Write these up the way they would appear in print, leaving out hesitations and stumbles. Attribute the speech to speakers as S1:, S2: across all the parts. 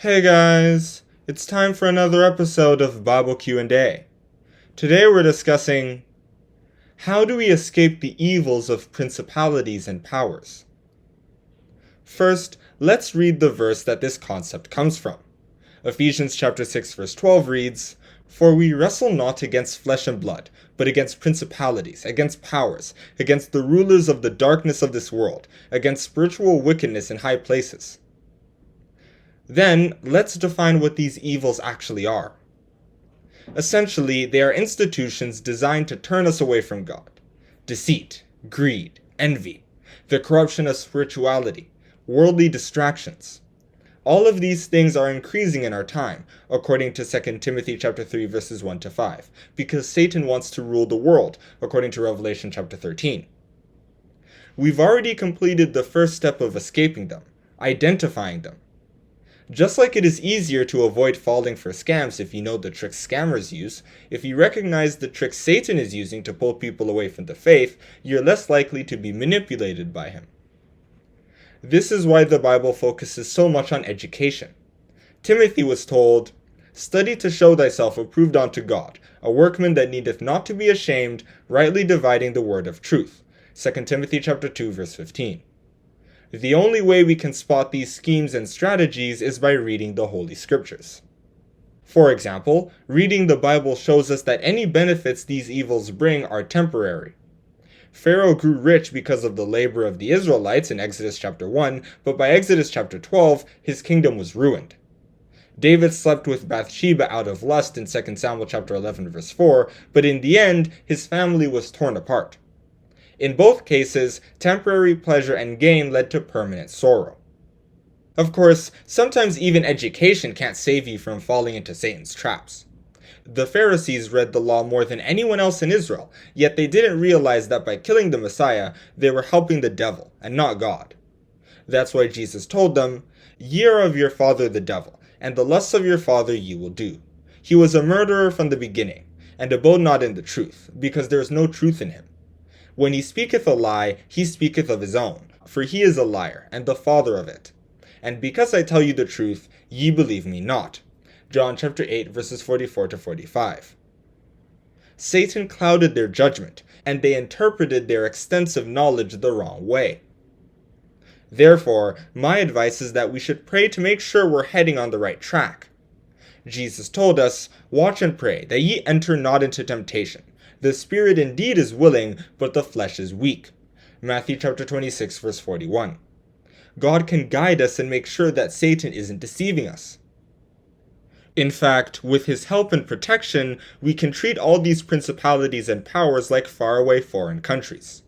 S1: Hey guys, it's time for another episode of Bible Q&A. Today we're discussing how do we escape the evils of principalities and powers? First, let's read the verse that this concept comes from. Ephesians chapter 6 verse 12 reads, "For we wrestle not against flesh and blood, but against principalities, against powers, against the rulers of the darkness of this world, against spiritual wickedness in high places." Then, let's define what these evils actually are. Essentially, they are institutions designed to turn us away from God. Deceit, greed, envy, the corruption of spirituality, worldly distractions. All of these things are increasing in our time, according to 2 Timothy chapter 3 verses 1 to 5, because Satan wants to rule the world, according to Revelation chapter 13. We've already completed the first step of escaping them, identifying them. Just like it is easier to avoid falling for scams if you know the tricks scammers use, if you recognize the tricks Satan is using to pull people away from the faith, you're less likely to be manipulated by him. This is why the Bible focuses so much on education. Timothy was told, "Study to show thyself approved unto God, a workman that needeth not to be ashamed, rightly dividing the word of truth." 2 Timothy chapter 2 verse 15. The only way we can spot these schemes and strategies is by reading the Holy Scriptures. For example, reading the Bible shows us that any benefits these evils bring are temporary. Pharaoh grew rich because of the labor of the Israelites in Exodus chapter 1, but by Exodus chapter 12, his kingdom was ruined. David slept with Bathsheba out of lust in 2 Samuel chapter 11 verse 4, but in the end, his family was torn apart. In both cases, temporary pleasure and gain led to permanent sorrow. Of course, sometimes even education can't save you from falling into Satan's traps. The Pharisees read the law more than anyone else in Israel, yet they didn't realize that by killing the Messiah, they were helping the devil, and not God. That's why Jesus told them, "Ye are of your father the devil, and the lusts of your father ye will do. He was a murderer from the beginning, and abode not in the truth, because there is no truth in him. When he speaketh a lie, he speaketh of his own, for he is a liar, and the father of it. And because I tell you the truth, ye believe me not." John chapter 8 verses 44 to 45. Satan clouded their judgment, and they interpreted their extensive knowledge the wrong way. Therefore, my advice is that we should pray to make sure we're heading on the right track. Jesus told us, "Watch and pray, that ye enter not into temptation. The spirit indeed is willing, but the flesh is weak." Matthew chapter 26 verse 41. God can guide us and make sure that Satan isn't deceiving us. In fact, with his help and protection, we can treat all these principalities and powers like faraway foreign countries.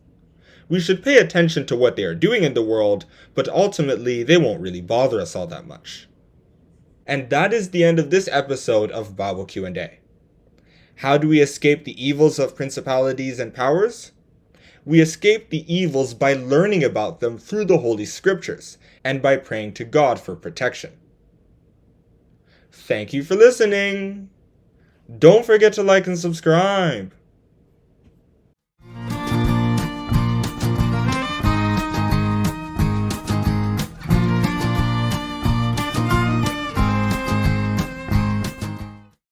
S1: We should pay attention to what they are doing in the world, but ultimately they won't really bother us all that much. And that is the end of this episode of Bible Q&A. How do we escape the evils of principalities and powers? We escape the evils by learning about them through the Holy Scriptures, and by praying to God for protection. Thank you for listening! Don't forget to like and subscribe!